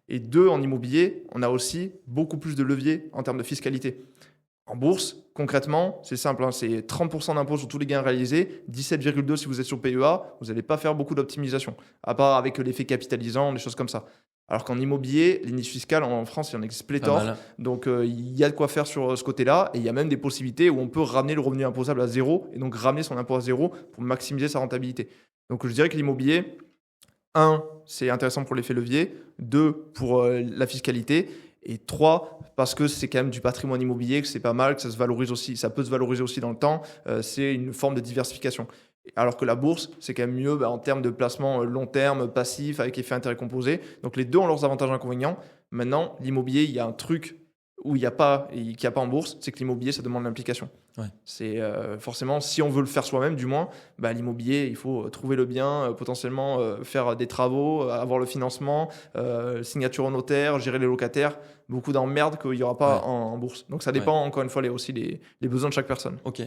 Et 2, en immobilier, on a aussi beaucoup plus de levier en termes de fiscalité. En bourse, concrètement, c'est simple, c'est 30% d'impôt sur tous les gains réalisés, 17,2% si vous êtes sur PEA, vous n'allez pas faire beaucoup d'optimisation, à part avec l'effet capitalisant, des choses comme ça. Alors qu'en immobilier, les niches fiscales en France, il y en existe pléthore. Donc, il y a de quoi faire sur ce côté-là. Et il y a même des possibilités où on peut ramener le revenu imposable à zéro et donc ramener son impôt à zéro pour maximiser sa rentabilité. Donc, je dirais que l'immobilier, 1, c'est intéressant pour l'effet levier. 2, pour la fiscalité. Et 3, parce que c'est quand même du patrimoine immobilier, que c'est pas mal, que ça se valorise aussi, ça peut se valoriser aussi dans le temps. C'est une forme de diversification. Alors que la bourse, c'est quand même mieux en termes de placement long terme, passif, avec effet intérêt composé. Donc les deux ont leurs avantages et inconvénients. Maintenant, l'immobilier, il y a un truc où il n'y a pas en bourse, c'est que l'immobilier, ça demande l'implication. Ouais. C'est forcément, si on veut le faire soi-même, du moins, l'immobilier, il faut trouver le bien, potentiellement faire des travaux, avoir le financement, signature au notaire, gérer les locataires. Beaucoup d'emmerdes qu'il n'y aura pas en bourse. Donc ça dépend, encore une fois, aussi les besoins de chaque personne. Ok.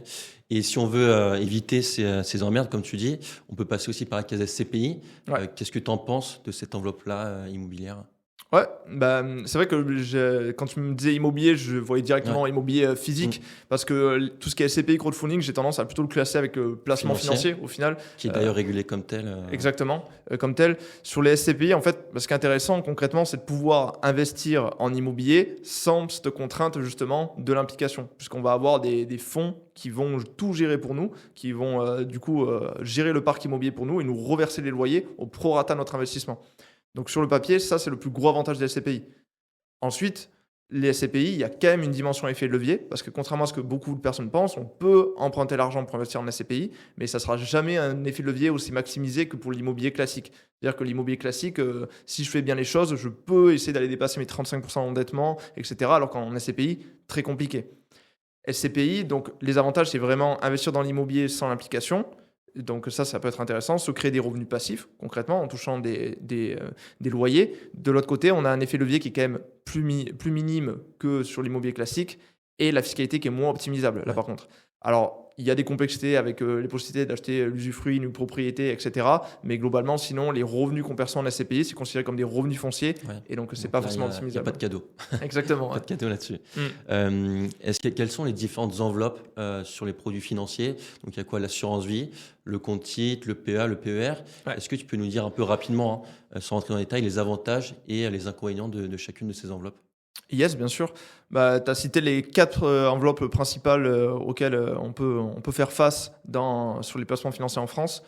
Et si on veut éviter ces emmerdes, comme tu dis, on peut passer aussi par la case SCPI. Qu'est-ce que tu en penses de cette enveloppe-là immobilière ? Ouais, c'est vrai que quand tu me disais immobilier, je voyais directement immobilier physique, parce que tout ce qui est SCPI, crowdfunding, j'ai tendance à plutôt le classer avec placement financier au final. Qui est d'ailleurs régulé comme tel. Exactement, comme tel. Sur les SCPI, en fait, ce qui est intéressant concrètement, c'est de pouvoir investir en immobilier sans cette contrainte justement de l'implication, puisqu'on va avoir des fonds qui vont tout gérer pour nous, qui vont gérer le parc immobilier pour nous et nous reverser les loyers au prorata de notre investissement. Donc sur le papier, ça c'est le plus gros avantage des SCPI. Ensuite, les SCPI, il y a quand même une dimension effet de levier, parce que contrairement à ce que beaucoup de personnes pensent, on peut emprunter l'argent pour investir en SCPI, mais ça ne sera jamais un effet de levier aussi maximisé que pour l'immobilier classique. C'est-à-dire que l'immobilier classique, si je fais bien les choses, je peux essayer d'aller dépasser mes 35% d'endettement, etc. Alors qu'en SCPI, très compliqué. SCPI, donc les avantages, c'est vraiment investir dans l'immobilier sans l'implication. Donc ça peut être intéressant, se créer des revenus passifs, concrètement, en touchant des loyers. De l'autre côté, on a un effet levier qui est quand même plus minime que sur l'immobilier classique et la fiscalité qui est moins optimisable, là par contre. Alors, il y a des complexités avec les possibilités d'acheter l'usufruit, une propriété, etc. Mais globalement, sinon, les revenus qu'on perçoit en SCPI, c'est considéré comme des revenus fonciers. Ouais. Et donc, c'est Donc pas là, forcément il n'y a optimisable. pas de cadeau. Exactement. Pas de cadeau là-dessus. Mm. Quelles sont les différentes enveloppes sur les produits financiers? Donc il y a quoi? L'assurance vie, le compte titre, le PEA, le PER. Ouais. Est-ce que tu peux nous dire un peu rapidement, sans rentrer dans les détails, les avantages et les inconvénients de chacune de ces enveloppes? Yes, bien sûr. Tu as cité les 4 enveloppes principales auxquelles on peut faire face sur les placements financiers en France.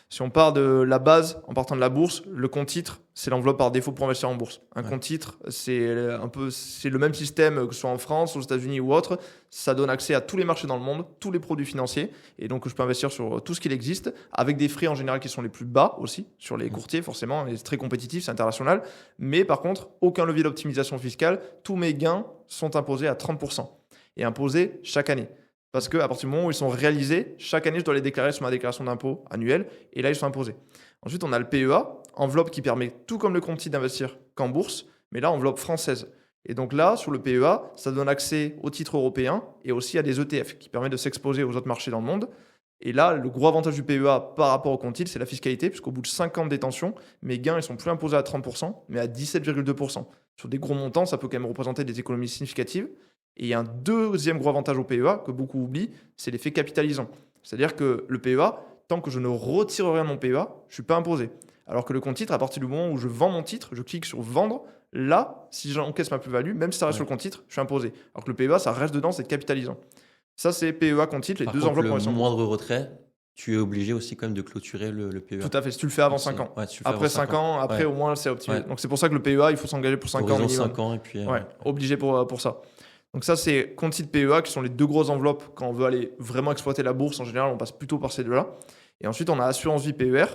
Si on part de la base, en partant de la bourse, le compte titre, c'est l'enveloppe par défaut pour investir en bourse. Un compte titre, c'est le même système que ce soit en France, aux États-Unis ou autre. Ça donne accès à tous les marchés dans le monde, tous les produits financiers. Et donc, je peux investir sur tout ce qu'il existe, avec des frais en général qui sont les plus bas aussi, sur les courtiers, forcément. C'est très compétitif, c'est international. Mais par contre, aucun levier d'optimisation fiscale. Tous mes gains sont imposés à 30% et imposés chaque année. Parce qu'à partir du moment où ils sont réalisés, chaque année, je dois les déclarer sur ma déclaration d'impôt annuelle. Et là, ils sont imposés. Ensuite, on a le PEA, enveloppe qui permet, tout comme le compte titre, d'investir qu'en bourse, mais là, enveloppe française. Et donc là, sur le PEA, ça donne accès aux titres européens et aussi à des ETF qui permettent de s'exposer aux autres marchés dans le monde. Et là, le gros avantage du PEA par rapport au compte titre, c'est la fiscalité, puisqu'au bout de 5 ans de détention, mes gains, ils sont plus imposés à 30%, mais à 17,2%. Sur des gros montants, ça peut quand même représenter des économies significatives. Et il y a un deuxième gros avantage au PEA que beaucoup oublient, c'est l'effet capitalisant. C'est-à-dire que le PEA, tant que je ne retire rien de mon PEA, je ne suis pas imposé. Alors que le compte titre, à partir du moment où je vends mon titre, je clique sur vendre, là, si j'encaisse ma plus-value, même si ça reste sur le compte titre, je suis imposé. Alors que le PEA, ça reste dedans, c'est capitalisant. Ça, c'est PEA, compte titre, les Par deux contre, enveloppes. le moindre retrait, tu es obligé aussi quand même de clôturer le PEA. Tout à fait, si tu le fais avant 5 ans. Ouais, tu le fais Après avant 5 ans, après au moins c'est optimisé. Donc c'est pour ça que le PEA, il faut s'engager pour 5 ans Horizon minimum. 5 ans et puis... Obligé pour ça. Donc ça, c'est compte titre PEA qui sont les deux grosses enveloppes quand on veut aller vraiment exploiter la bourse. En général, on passe plutôt par ces deux-là. Et ensuite, on a assurance vie PER.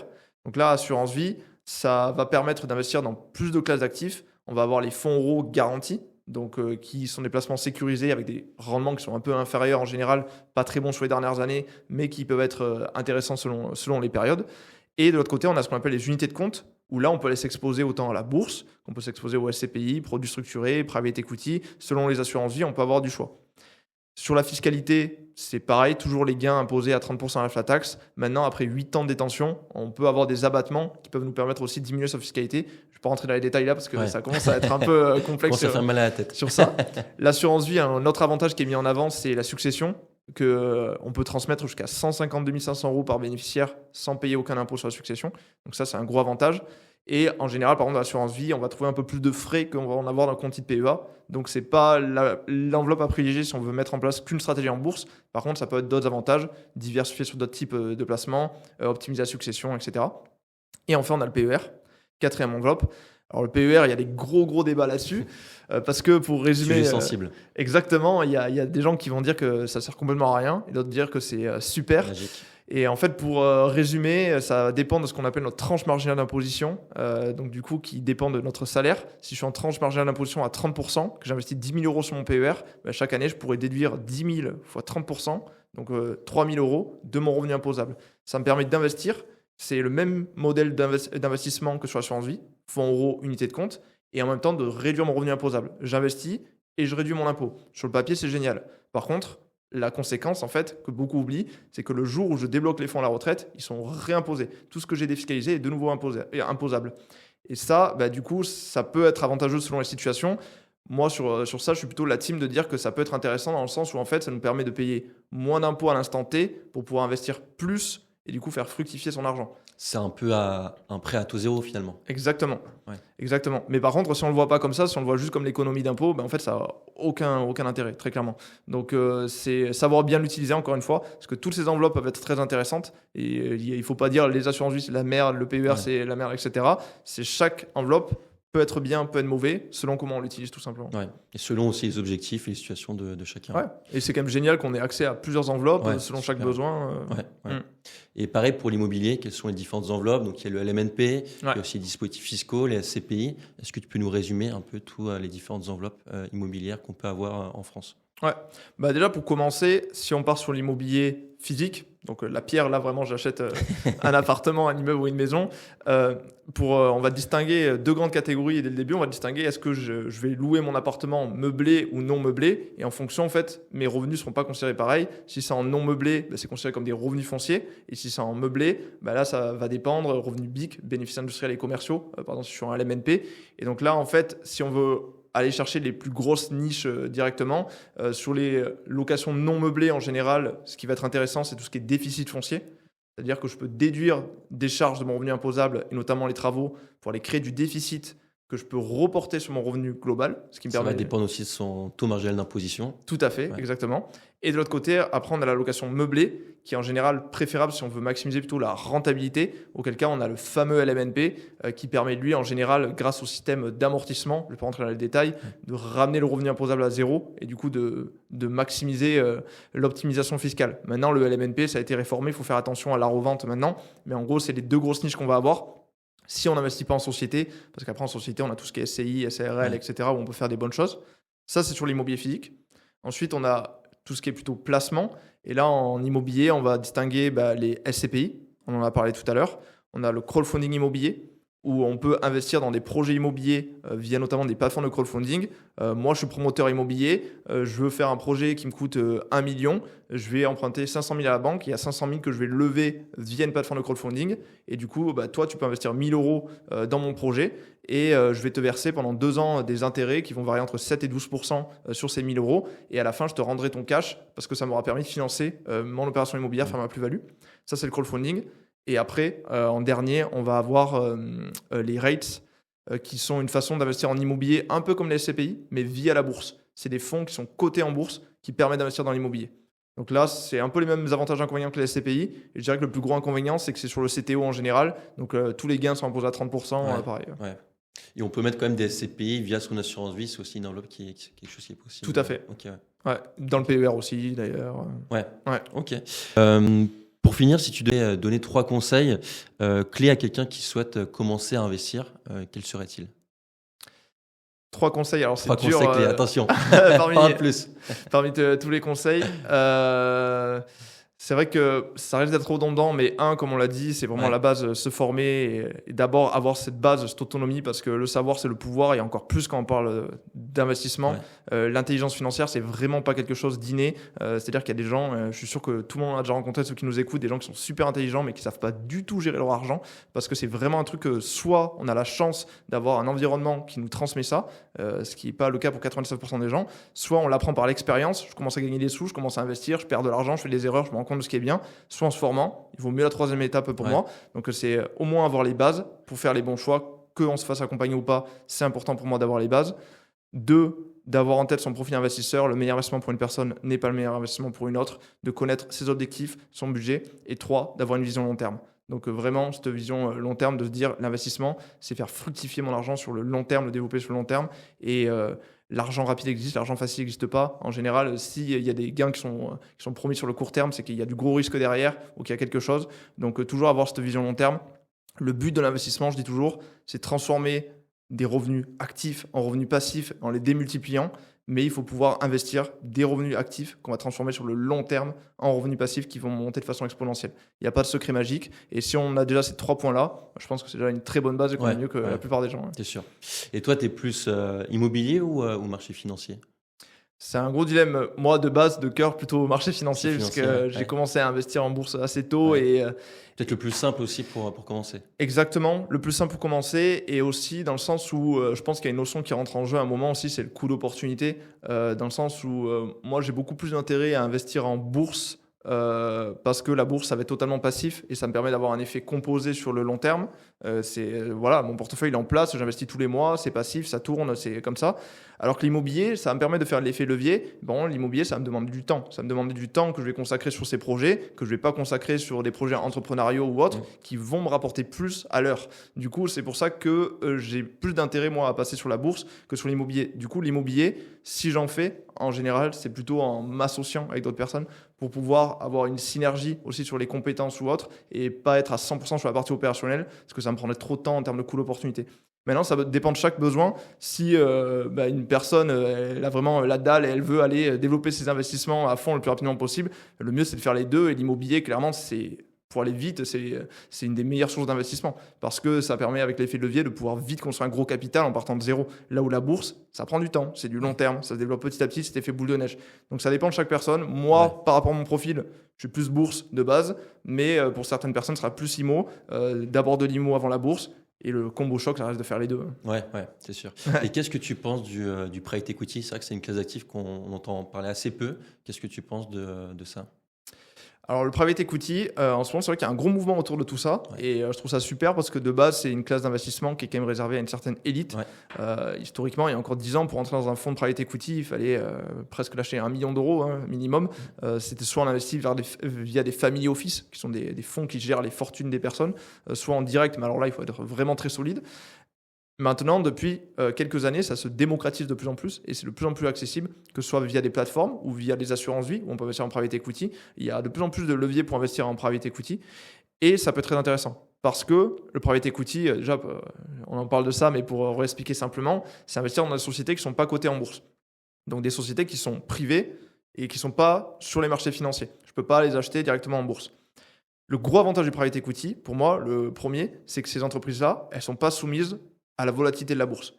Donc là, assurance vie, ça va permettre d'investir dans plus de classes d'actifs. On va avoir les fonds euros garantis, donc qui sont des placements sécurisés avec des rendements qui sont un peu inférieurs en général, pas très bons sur les dernières années, mais qui peuvent être intéressants selon les périodes. Et de l'autre côté, on a ce qu'on appelle les unités de compte, où là, on peut aller s'exposer autant à la bourse, qu'on peut s'exposer au SCPI, produits structurés, private equity. Selon les assurances vie, on peut avoir du choix. Sur la fiscalité, c'est pareil, toujours les gains imposés à 30% à la flat tax. Maintenant, après 8 ans de détention, on peut avoir des abattements qui peuvent nous permettre aussi de diminuer sa fiscalité. Je ne vais pas rentrer dans les détails là parce que ça commence à être un peu complexe. Ça fait mal à la tête. Sur ça. L'assurance vie, un autre avantage qui est mis en avant, c'est la succession, qu'on peut transmettre jusqu'à 152 500 € par bénéficiaire sans payer aucun impôt sur la succession. Donc ça, c'est un gros avantage. Et en général, par contre, dans l'assurance vie, on va trouver un peu plus de frais qu'on va en avoir dans le compte titre PEA. Donc, ce n'est pas l'enveloppe à privilégier si on veut mettre en place qu'une stratégie en bourse. Par contre, ça peut être d'autres avantages, diversifier sur d'autres types de placements, optimiser la succession, etc. Et enfin, on a le PER, quatrième enveloppe. Alors, le PER, il y a des gros débats là-dessus. Parce que pour résumer. Sujet sensible. Exactement, il y a des gens qui vont dire que ça sert complètement à rien et d'autres dire que c'est super. Magique. Et en fait, pour résumer, ça dépend de ce qu'on appelle notre tranche marginale d'imposition, donc du coup, qui dépend de notre salaire. Si je suis en tranche marginale d'imposition à 30%, que j'investis 10 000 € sur mon PER, chaque année, je pourrais déduire 10 000 fois 30%, donc 3 000 € de mon revenu imposable. Ça me permet d'investir. C'est le même modèle d'investissement que sur l'assurance vie, fonds euros, unité de compte, et en même temps de réduire mon revenu imposable. J'investis et je réduis mon impôt. Sur le papier, c'est génial. Par contre, la conséquence, en fait, que beaucoup oublient, c'est que le jour où je débloque les fonds à la retraite, ils sont réimposés. Tout ce que j'ai défiscalisé est de nouveau imposable. Et ça, du coup, ça peut être avantageux selon les situations. Moi, sur ça, je suis plutôt la team de dire que ça peut être intéressant dans le sens où, en fait, ça nous permet de payer moins d'impôts à l'instant T pour pouvoir investir plus et du coup faire fructifier son argent. C'est un peu un prêt à taux zéro finalement. Exactement. Ouais. Exactement. Mais par contre, si on ne le voit pas comme ça, si on le voit juste comme l'économie d'impôt, en fait, ça n'a aucun intérêt, très clairement. Donc, c'est savoir bien l'utiliser, encore une fois, parce que toutes ces enveloppes peuvent être très intéressantes. Et il ne faut pas dire les assurances vie, c'est la merde, le PER, c'est la merde, etc. C'est chaque enveloppe peut être bien, peut être mauvais, selon comment on l'utilise tout simplement. Ouais. Et selon aussi les objectifs et les situations de chacun. Ouais. Et c'est quand même génial qu'on ait accès à plusieurs enveloppes selon chaque besoin. Et pareil pour l'immobilier, quelles sont les différentes enveloppes? Donc il y a le LMNP, il y a aussi les dispositifs fiscaux, les SCPI. Est-ce que tu peux nous résumer un peu toutes les différentes enveloppes immobilières qu'on peut avoir en France? Ouais. Bah déjà, pour commencer, si on part sur l'immobilier physique, donc la pierre, là vraiment, j'achète un appartement, un immeuble ou une maison. On va distinguer deux grandes catégories dès le début. On va distinguer est-ce que je vais louer mon appartement meublé ou non meublé. Et en fonction, en fait, mes revenus ne seront pas considérés pareil. Si c'est en non meublé, bah, c'est considéré comme des revenus fonciers. Et si c'est en meublé, bah là, ça va dépendre. Revenus BIC, bénéfices industriels et commerciaux, pardon, si je suis en LMNP. Et donc là, en fait, si on veut aller chercher les plus grosses niches directement. Sur les locations non meublées, en général, ce qui va être intéressant, c'est tout ce qui est déficit foncier. C'est-à-dire que je peux déduire des charges de mon revenu imposable, et notamment les travaux, pour aller créer du déficit que je peux reporter sur mon revenu global. Ce qui me Ça permet va dépendre aussi de son taux marginal d'imposition. Tout à fait, exactement. Et de l'autre côté, après, on a la location meublée, qui est en général préférable si on veut maximiser plutôt la rentabilité, auquel cas on a le fameux LMNP qui permet, lui, en général, grâce au système d'amortissement, je ne vais pas rentrer dans les détails, de ramener le revenu imposable à zéro et du coup de maximiser l'optimisation fiscale. Maintenant, le LMNP, ça a été réformé, il faut faire attention à la revente maintenant, mais en gros, c'est les deux grosses niches qu'on va avoir. Si on n'investit pas en société, parce qu'après en société, on a tout ce qui est SCI, SARL, etc., où on peut faire des bonnes choses. Ça, c'est sur l'immobilier physique. Ensuite, on a tout ce qui est plutôt placement. Et là, en immobilier, on va distinguer les SCPI. On en a parlé tout à l'heure. On a le crowdfunding immobilier, où on peut investir dans des projets immobiliers via notamment des plateformes de crowdfunding. Moi, je suis promoteur immobilier. Je veux faire un projet qui me coûte 1 million. Je vais emprunter 500 000 à la banque. Il y a 500 000 que je vais lever via une plateforme de crowdfunding. Et du coup, toi, tu peux investir 1 000 euros dans mon projet. Et je vais te verser pendant 2 ans des intérêts qui vont varier entre 7 et 12% sur ces 1 000 euros. Et à la fin, je te rendrai ton cash parce que ça m'aura permis de financer mon opération immobilière, faire ma plus-value. Ça, c'est le crowdfunding. Et après, en dernier, on va avoir les REITs qui sont une façon d'investir en immobilier un peu comme les SCPI, mais via la bourse. C'est des fonds qui sont cotés en bourse qui permettent d'investir dans l'immobilier. Donc là, c'est un peu les mêmes avantages et inconvénients que les SCPI. Et je dirais que le plus gros inconvénient, c'est que c'est sur le CTO en général. Donc tous les gains sont imposés à 30%, pareil. Ouais. Et on peut mettre quand même des SCPI via son assurance vie, c'est aussi une enveloppe qui est quelque chose qui est possible. Tout à fait. Ok, ouais. Ouais, dans le PER aussi, d'ailleurs. Ouais, ok. Pour finir, si tu devais donner 3 conseils clés à quelqu'un qui souhaite commencer à investir, quels seraient-ils? 3 conseils, alors c'est 3 dur. conseils clés, attention, parmi, pas un de plus. Parmi tous les conseils, c'est vrai que ça risque d'être redondant, mais comme on l'a dit, c'est vraiment la base, se former et d'abord avoir cette base, cette autonomie, parce que le savoir, c'est le pouvoir, et encore plus quand on parle d'investissement. L'intelligence financière, c'est vraiment pas quelque chose d'inné. C'est-à-dire qu'il y a des gens, je suis sûr que tout le monde a déjà rencontré, ceux qui nous écoutent, des gens qui sont super intelligents, mais qui savent pas du tout gérer leur argent, parce que c'est vraiment un truc que soit on a la chance d'avoir un environnement qui nous transmet ça, ce qui n'est pas le cas pour 99% des gens, soit on l'apprend par l'expérience. Je commence à gagner des sous, je commence à investir, je perds de l'argent, je fais des erreurs, je me rends compte de ce qui est bien, soit en se formant. Il vaut mieux la 3e étape pour moi. Donc c'est au moins avoir les bases pour faire les bons choix, qu'on se fasse accompagner ou pas. C'est important pour moi d'avoir les bases. 2, d'avoir en tête son profil investisseur. Le meilleur investissement pour une personne n'est pas le meilleur investissement pour une autre. De connaître ses objectifs, son budget. Et 3, d'avoir une vision long terme. Donc vraiment, cette vision long terme, de se dire l'investissement, c'est faire fructifier mon argent sur le long terme, le développer sur le long terme. Et l'argent rapide existe, l'argent facile n'existe pas. En général, s'il y a des gains qui sont promis sur le court terme, c'est qu'il y a du gros risque derrière ou qu'il y a quelque chose. Donc toujours avoir cette vision long terme. Le but de l'investissement, je dis toujours, c'est de transformer des revenus actifs en revenus passifs en les démultipliant. Mais il faut pouvoir investir des revenus actifs qu'on va transformer sur le long terme en revenus passifs qui vont monter de façon exponentielle. Il n'y a pas de secret magique. Et si on a déjà ces 3 points-là, je pense que c'est déjà une très bonne base et qu'on est mieux que la plupart des gens. C'est sûr. Et toi, tu es plus immobilier ou marché financier? C'est un gros dilemme. Moi, de base, de cœur, plutôt marché financier, puisque j'ai commencé à investir en bourse assez tôt. Et peut-être le plus simple aussi pour commencer. Exactement, le plus simple pour commencer, et aussi dans le sens où je pense qu'il y a une notion qui rentre en jeu à un moment aussi, c'est le coût d'opportunité, dans le sens où moi, j'ai beaucoup plus d'intérêt à investir en bourse parce que la bourse, ça va être totalement passif et ça me permet d'avoir un effet composé sur le long terme. Mon portefeuille il est en place, j'investis tous les mois, c'est passif, ça tourne, c'est comme ça. Alors que l'immobilier, ça me permet de faire l'effet levier. Bon, l'immobilier, ça me demande du temps. Ça me demande du temps que je vais consacrer sur ces projets, que je ne vais pas consacrer sur des projets entrepreneuriaux ou autres, qui vont me rapporter plus à l'heure. Du coup, c'est pour ça que j'ai plus d'intérêt, moi, à passer sur la bourse que sur l'immobilier. Du coup, l'immobilier, si j'en fais, en général, c'est plutôt en m'associant avec d'autres personnes pour pouvoir avoir une synergie aussi sur les compétences ou autres et pas être à 100% sur la partie opérationnelle parce que ça me prendrait trop de temps en termes de coût d'opportunité. Maintenant, ça dépend de chaque besoin. Si une personne elle a vraiment la dalle et elle veut aller développer ses investissements à fond le plus rapidement possible, le mieux c'est de faire les deux. Et l'immobilier, clairement, pour aller vite, c'est une des meilleures sources d'investissement parce que ça permet, avec l'effet de levier, de pouvoir vite construire un gros capital en partant de zéro. Là où la bourse, ça prend du temps, c'est du long terme, ça se développe petit à petit, cet effet boule de neige. Donc ça dépend de chaque personne. Moi, par rapport à mon profil, je suis plus bourse de base, mais pour certaines personnes, ce sera plus IMO. D'abord de l'IMO avant la bourse. Et le combo choc, ça reste de faire les deux. Ouais, c'est sûr. Et qu'est-ce que tu penses du private equity? C'est vrai que c'est une classe d'actifs qu'on entend parler assez peu. Qu'est-ce que tu penses de ça? Alors le private equity, en ce moment, c'est vrai qu'il y a un gros mouvement autour de tout ça. Ouais. Et je trouve ça super parce que de base, c'est une classe d'investissement qui est quand même réservée à une certaine élite. Ouais. Historiquement, il y a encore 10 ans, pour entrer dans un fonds de private equity, il fallait presque lâcher 1 million d'euros minimum. C'était soit on investit via des family office, qui sont des fonds qui gèrent les fortunes des personnes, soit en direct, mais alors là, il faut être vraiment très solide. Maintenant, depuis quelques années, ça se démocratise de plus en plus et c'est de plus en plus accessible, que ce soit via des plateformes ou via des assurances-vie où on peut investir en private equity. Il y a de plus en plus de leviers pour investir en private equity et ça peut être très intéressant parce que le private equity, déjà, on en parle de ça, mais pour réexpliquer simplement, c'est investir dans des sociétés qui ne sont pas cotées en bourse. Donc des sociétés qui sont privées et qui ne sont pas sur les marchés financiers. Je ne peux pas les acheter directement en bourse. Le gros avantage du private equity, pour moi, le premier, c'est que ces entreprises-là, elles ne sont pas soumises à la volatilité de la bourse.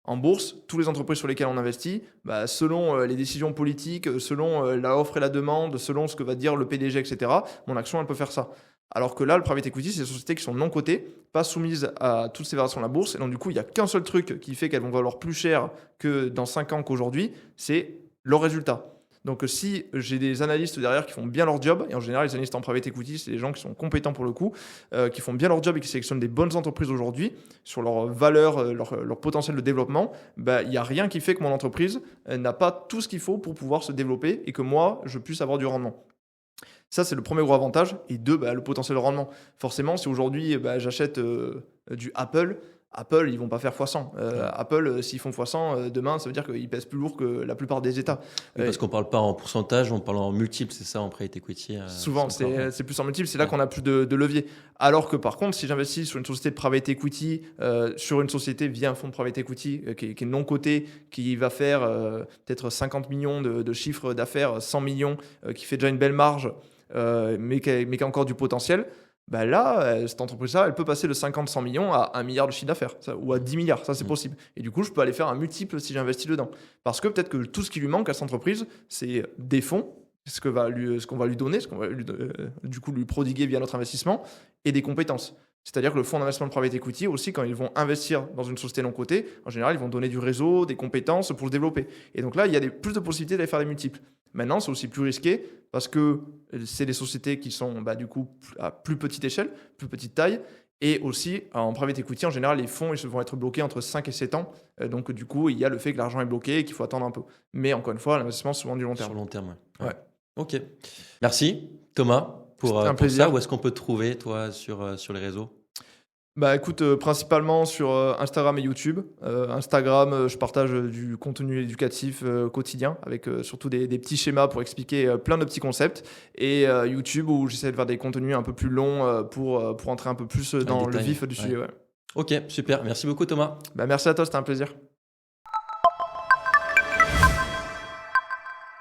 En bourse, toutes les entreprises sur lesquelles on investit, selon les décisions politiques, selon la offre et la demande, selon ce que va dire le PDG, etc., mon action, elle peut faire ça. Alors que là, le private equity, c'est des sociétés qui sont non cotées, pas soumises à toutes ces variations de la bourse. Et donc, du coup, il n'y a qu'un seul truc qui fait qu'elles vont valoir plus cher que dans 5 ans qu'aujourd'hui, c'est leur résultat. Donc, si j'ai des analystes derrière qui font bien leur job, et en général, les analystes en private equity, c'est des gens qui sont compétents pour le coup, qui font bien leur job et qui sélectionnent des bonnes entreprises aujourd'hui sur leur valeur, leur potentiel de développement, il n'y a rien qui fait que mon entreprise n'a pas tout ce qu'il faut pour pouvoir se développer et que moi, je puisse avoir du rendement. Ça, c'est le premier gros avantage. Et deux, le potentiel de rendement. Forcément, si aujourd'hui, j'achète du Apple, ils vont pas faire x100. Apple, s'ils font x100, demain, ça veut dire qu'ils pèsent plus lourd que la plupart des États. Oui, parce qu'on ne parle pas en pourcentage, on parle en multiples, c'est ça, en private equity. Souvent, c'est plus en multiples, c'est là qu'on a plus de levier. Alors que par contre, si j'investis sur une société de private equity, sur une société via un fonds de private equity qui est non coté, qui va faire peut-être 50 millions de chiffre d'affaires, 100 millions, qui fait déjà une belle marge, mais qui a encore du potentiel, là, cette entreprise-là, elle peut passer de 50-100 millions à 1 milliard de chiffre d'affaires, ou à 10 milliards, ça c'est possible. Et du coup, je peux aller faire un multiple si j'investis dedans. Parce que peut-être que tout ce qui lui manque à cette entreprise, c'est des fonds, ce qu'on va lui donner, ce qu'on va du coup lui prodiguer via notre investissement, et des compétences. C'est-à-dire que le fonds d'investissement de private equity, aussi, quand ils vont investir dans une société non cotée, en général, ils vont donner du réseau, des compétences pour se développer. Et donc là, il y a plus de possibilités d'aller faire des multiples. Maintenant, c'est aussi plus risqué parce que c'est des sociétés qui sont du coup à plus petite échelle, plus petite taille. Et aussi, en private equity, en général, les fonds ils vont être bloqués entre 5 et 7 ans. Donc du coup, il y a le fait que l'argent est bloqué et qu'il faut attendre un peu. Mais encore une fois, l'investissement, c'est souvent du long terme. Sur le long terme, ouais. Ok. Merci, Thomas, pour ça. Où est-ce qu'on peut te trouver, toi, sur les réseaux? Écoute, principalement sur Instagram et YouTube. Instagram, je partage du contenu éducatif quotidien avec surtout des petits schémas pour expliquer plein de petits concepts. Et YouTube où j'essaie de faire des contenus un peu plus longs pour entrer un peu plus dans le vif du sujet. Ouais. Ok, super. Merci beaucoup, Thomas. Merci à toi, c'était un plaisir.